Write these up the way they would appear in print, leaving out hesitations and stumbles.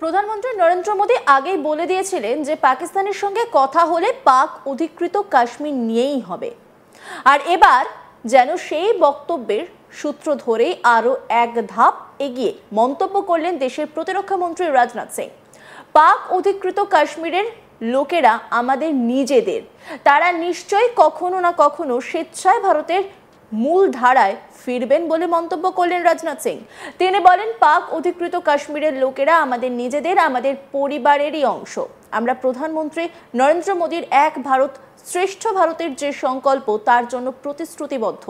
প্রধানমন্ত্রী নরেন্দ্র মোদী আগেই বলে দিয়েছিলেন যে পাকিস্তানের সঙ্গে কথা হলে পাক অধিকৃত কাশ্মীর নিয়েই হবে। আর এবার যেন সেই বক্তব্যের সূত্র ধরে আরো এক ধাপ এগিয়ে মন্তব্য করলেন দেশের প্রতিরক্ষা মন্ত্রী রাজনাথ সিং। পাক অধিকৃত কাশ্মীরের লোকেরা আমাদের নিজেদের, তারা নিশ্চয়ই কখনো না কখনো স্বেচ্ছায় ভারতের মূল ধারায় ফিরবেন বলে মন্তব্য করলেন রাজনাথ সিং। তিনি বলেন, পাক অধিকৃত কাশ্মীরের লোকেরা আমাদের নিজেদের, আমাদের পরিবারেরই অংশ। আমরা প্রধানমন্ত্রী নরেন্দ্র মোদীর এক ভারত শ্রেষ্ঠ ভারতের যে সংকল্প, তার জন্য প্রতিশ্রুতিবদ্ধ।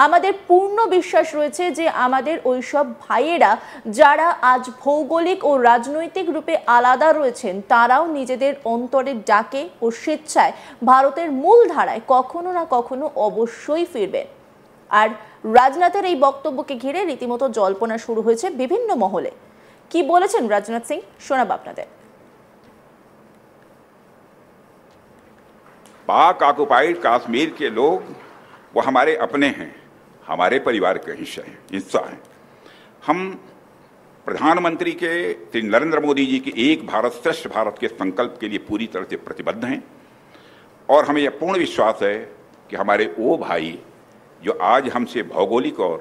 আমাদের পূর্ণ বিশ্বাস রয়েছে যে আমাদের ওইসব ভাইয়েরা যারা আজ ভৌগোলিক ও রাজনৈতিক রূপে আলাদা রয়েছেন, তারাও নিজেদের অন্তরের ডাকে ও স্বেচ্ছায় ভারতের মূল ধারায় কখনো না কখনো অবশ্যই ফিরবেন। আর রাজনাথের এই বক্তব্যকে ঘিরে রীতিমতো জল্পনা শুরু হয়েছে বিভিন্ন মহলে। কি বলেছেন রাজনাথ সিং, শোনাব আপনাদের। पाक ऑक्युपाइड कश्मीर के लोग वो हमारे अपने हैं, हमारे परिवार के हिस्सा हैं। हम प्रधानमंत्री के श्री नरेंद्र मोदी जी के एक भारत श्रेष्ठ भारत के संकल्प के लिए पूरी तरह से प्रतिबद्ध हैं और हमें यह पूर्ण विश्वास है कि हमारे वो भाई जो आज हमसे भौगोलिक और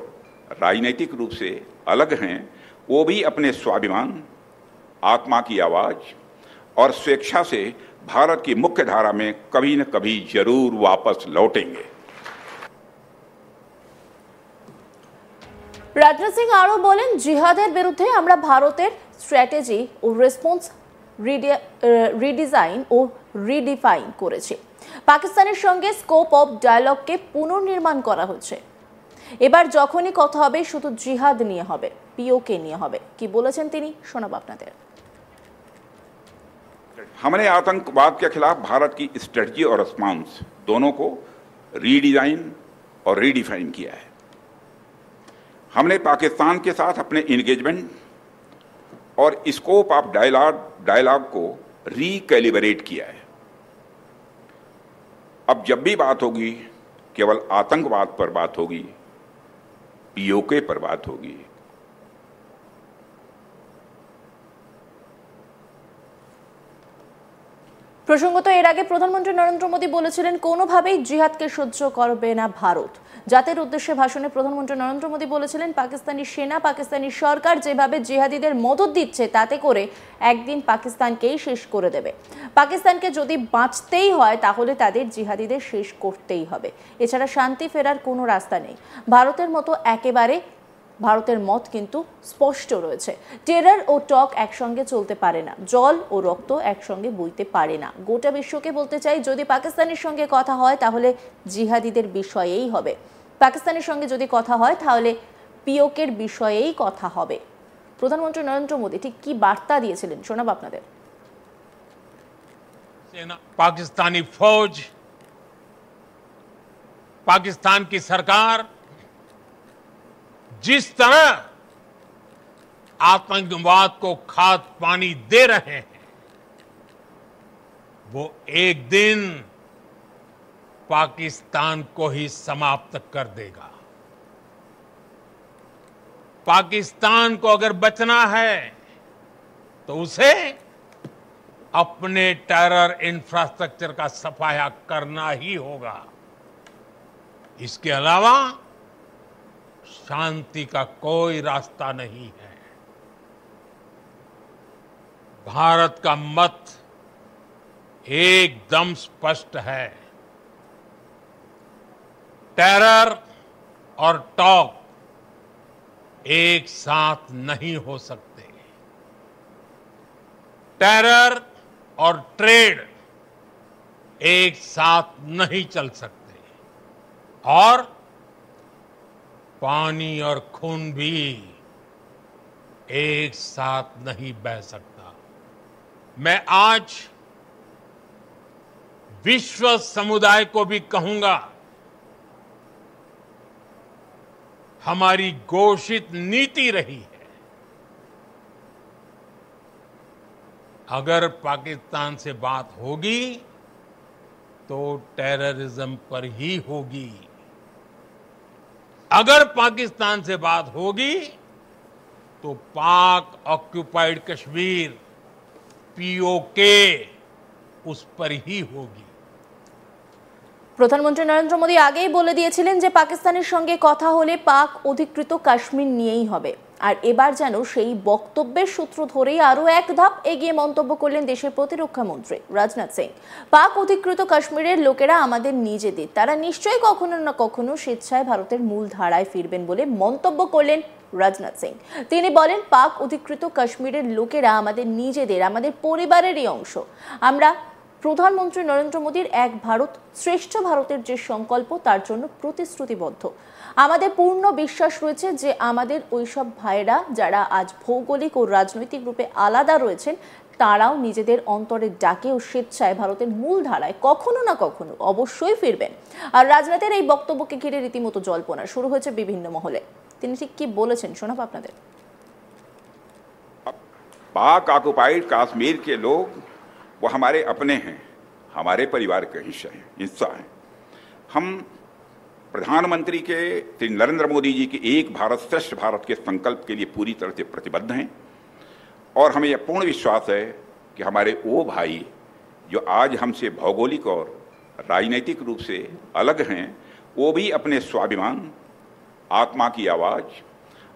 राजनीतिक रूप से अलग हैं, वो भी अपने स्वाभिमान, आत्मा की आवाज और स्वेच्छा से भारत की मुख्य धारा में कभी न कभी जरूर वापस लौटेंगे। রাজনাথ সিং আরো বলেন, জিহাদের বিরুদ্ধে আমরা ভারতের স্ট্র্যাটেজি ও রেসপন্স রিডিজাইন ও রিডিফাইন করেছি। পাকিস্তানের সঙ্গে স্কোপ অফ ডায়ালগকে পুনর্নির্মাণ করা হচ্ছে। এবার যখনই কথা হবে শুধু জিহাদ নিয়ে হবে, পিওকে নিয়ে হবে। কি বলেছেন তিনি, শোনাব আপনাদের। हमने आतंकवाद के खिलाफ भारत की स्ट्रेटजी और रिस्पांस दोनों को रीडिजाइन और रीडिफाइन किया है। हमने पाकिस्तान के साथ अपने एंगेजमेंट और स्कोप ऑफ डायलॉग को रीकैलिब्रेट किया है। अब जब भी बात होगी, केवल आतंकवाद पर बात होगी, पीओके पर बात होगी। প্রসঙ্গত, এর আগে প্রধানমন্ত্রী নরেন্দ্র মোদী বলেছিলেন কোনোভাবেই জিহাদকে সহ্য করবে না ভারত। জাতির উদ্দেশ্যে ভাষণে প্রধানমন্ত্রী নরেন্দ্র মোদী বলেছিলেন, পাকিস্তানি সেনা, পাকিস্তানি সরকার যেভাবে জিহাদিদের মদত দিচ্ছে, তাতে করে একদিন পাকিস্তানকেই শেষ করে দেবে। পাকিস্তানকে যদি বাঁচতেই হয় তাহলে তাদের জিহাদিদের শেষ করতেই হবে। এছাড়া শান্তি ফেরার কোনো রাস্তা নেই। ভারতের মত কিন্তু স্পষ্ট রয়েছে, টেরর ও টক একসঙ্গে চলতে পারে না, জল ও রক্ত একসঙ্গে বইতে পারে না। গোটা বিশ্বকে বলতে চাই, যদি পাকিস্তানের সঙ্গে কথা হয় তাহলে জিহাদিদের বিষয়েই হবে। পাকিস্তানের সঙ্গে যদি কথা হয় তাহলে পিওকের বিষয়েই কথা হবে। প্রধানমন্ত্রী নরেন্দ্র মোদী ঠিক কি বার্তা দিয়েছিলেন, শোনাব আপনাদের। पाकिस्तानी फौज, पाकिस्तान की सरकार जिस तरह आतंकवाद को खाद पानी दे रहे हैं, वो एक दिन पाकिस्तान को ही समाप्त कर देगा। पाकिस्तान को अगर बचना है तो उसे अपने टेरर इंफ्रास्ट्रक्चर का सफाया करना ही होगा। इसके अलावा शांति का कोई रास्ता नहीं है। भारत का मत एकदम स्पष्ट है, टेरर और टॉक एक साथ नहीं हो सकते। टेरर और ट्रेड एक साथ नहीं चल सकते और पानी और खून भी एक साथ नहीं बह सकता। मैं आज विश्व समुदाय को भी कहूंगा, हमारी घोषित नीति रही है, अगर पाकिस्तान से बात होगी तो टेररिज्म पर ही होगी। अगर पाकिस्तान से बात होगी तो पाक ऑक्युपाइड कश्मीर पीओके उस पर ही होगी। প্রধানমন্ত্রী নরেন্দ্র মোদী আগেই বলে দিয়েছিলেন যে পাকিস্তানের সঙ্গে কথা হলে পাক অধিকৃত কাশ্মীর নিয়েই হবে। আর এবার যেন সেই বক্তব্যের সূত্র ধরেই আরো এক ধাপ এগিয়ে মন্তব্য করলেন দেশের প্রতিরক্ষা মন্ত্রী রাজনাথ সিং। পাক অধিকৃত কাশ্মীরের লোকেরা আমাদের নিজেদের, তারা নিশ্চয়ই কখনো না কখনো স্বেচ্ছায় ভারতের মূল ধারায় ফিরবেন বলে মন্তব্য করলেন রাজনাথ সিং। তিনি বলেন, পাক অধিকৃত কাশ্মীরের লোকেরা আমাদের নিজেদের, আমাদের পরিবারেরই অংশ। আমরা প্রধানমন্ত্রী নরেন্দ্র মোদীর এক ভারত শ্রেষ্ঠ ভারতের যে সংকল্প, তার জন্য প্রতিশ্রুতিবদ্ধ। আমাদের পূর্ণ বিশ্বাস রয়েছে যে আমাদের ওইসব ভাইয়েরা যারা আজ ভৌগোলিক ও রাজনৈতিক রূপে আলাদা রয়েছেন, তারাও নিজেদের অন্তরের ডাকে ও স্বেচ্ছায় ভারতের মূল ধারায় কখনো না কখনো অবশ্যই ফিরবেন। আর রাজনাথের এই বক্তব্যকে ঘিরে রীতিমতো জল্পনা শুরু হয়েছে বিভিন্ন মহলে। তিনি ঠিক কি বলেছেন শোনাব আপনাদের। पाक ऑक्युपाइड कश्मीर के लोग वो हमारे अपने हैं, हमारे परिवार का हिस्सा हैं। हम प्रधानमंत्री के श्री नरेंद्र मोदी जी के एक भारत श्रेष्ठ भारत के संकल्प के लिए पूरी तरह से प्रतिबद्ध हैं और हमें यह पूर्ण विश्वास है कि हमारे वो भाई जो आज हमसे भौगोलिक और राजनीतिक रूप से अलग हैं, वो भी अपने स्वाभिमान, आत्मा की आवाज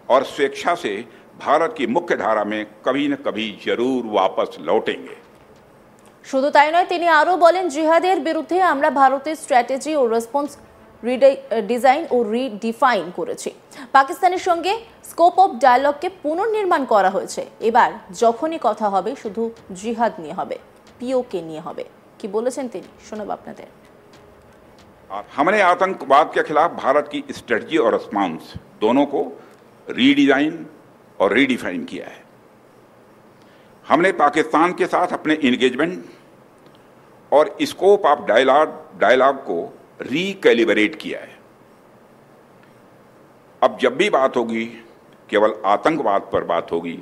और स्वेच्छा से भारत की मुख्य धारा में कभी न कभी जरूर वापस लौटेंगे। শুধু তাই নয়, তিনি আরো বলেন, জিহাদের বিরুদ্ধে আমরা ভারতের স্ট্র্যাটেজি ও রেসপন্স ডিজাইন ও রিডিফাইন করেছি। পাকিস্তানের সঙ্গে স্কোপ অফ ডায়ালগকে পুনর্নির্মাণ করা হয়েছে। এবার যখনই কথা হবে শুধু জিহাদ নিয়ে হবে, পিওকে নিয়ে হবে। কি বলেছেন তিনি শোনাব আপনাদের। हमने आतंकवाद के खिलाफ भारत की स्ट्रेटजी और रिस्पांस दोनों को रीडिजाइन और रीडिफाइन किया है। हमने पाकिस्तान के साथ अपने एंगेजमेंट और स्कोप ऑफ डायलॉग को रिकैलिब्रेट किया है। अब जब भी बात होगी केवल आतंकवाद पर बात होगी,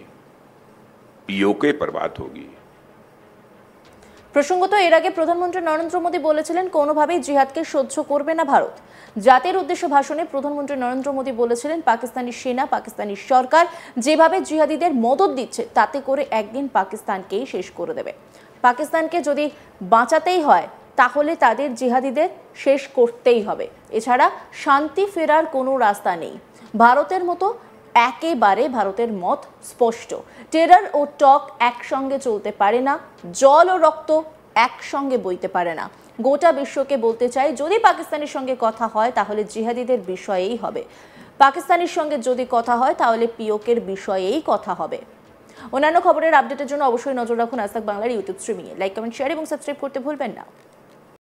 पीओके पर बात होगी। প্রসঙ্গত এর আগে প্রধানমন্ত্রী নরেন্দ্র মোদী বলেছিলেন, কোনোভাবেই জিহাদকে সহ্য করবে না ভারত। জাতির উদ্দেশ্যে ভাষণে প্রধানমন্ত্রী নরেন্দ্র মোদী বলেছিলেন, পাকিস্তানি সেনা, পাকিস্তানি সরকার যেভাবে জিহাদিদের মদদ দিচ্ছে, তাতে করে একদিন পাকিস্তানকেই শেষ করে দেবে। পাকিস্তানকে যদি বাঁচাতেই হয় তাহলে তাদের জিহাদিদের শেষ করতেই হবে। এছাড়া শান্তি ফেরার কোনো রাস্তা নেই। ভারতের মতো একেবারে ভারতের মত স্পষ্ট, টেরর ও টক একসঙ্গে চলতে পারে না, জল ও রক্ত একসঙ্গে বইতে পারে না। গোটা বিশ্বকে বলতে চাই, যদি পাকিস্তানের সঙ্গে কথা হয় তাহলে জিহাদিদের বিষয়েই হবে, পাকিস্তানের সঙ্গে যদি কথা হয় তাহলে পিওকের বিষয়েই কথা হবে। অন্যান্য খবরের আপডেটের জন্য অবশ্যই নজর রাখুন আজ তাক বাংলার ইউটিউব স্ট্রিমিংয়ে। লাইক, কমেন্ট, শেয়ার এবং সাবস্ক্রাইব করতে ভুলবেন না।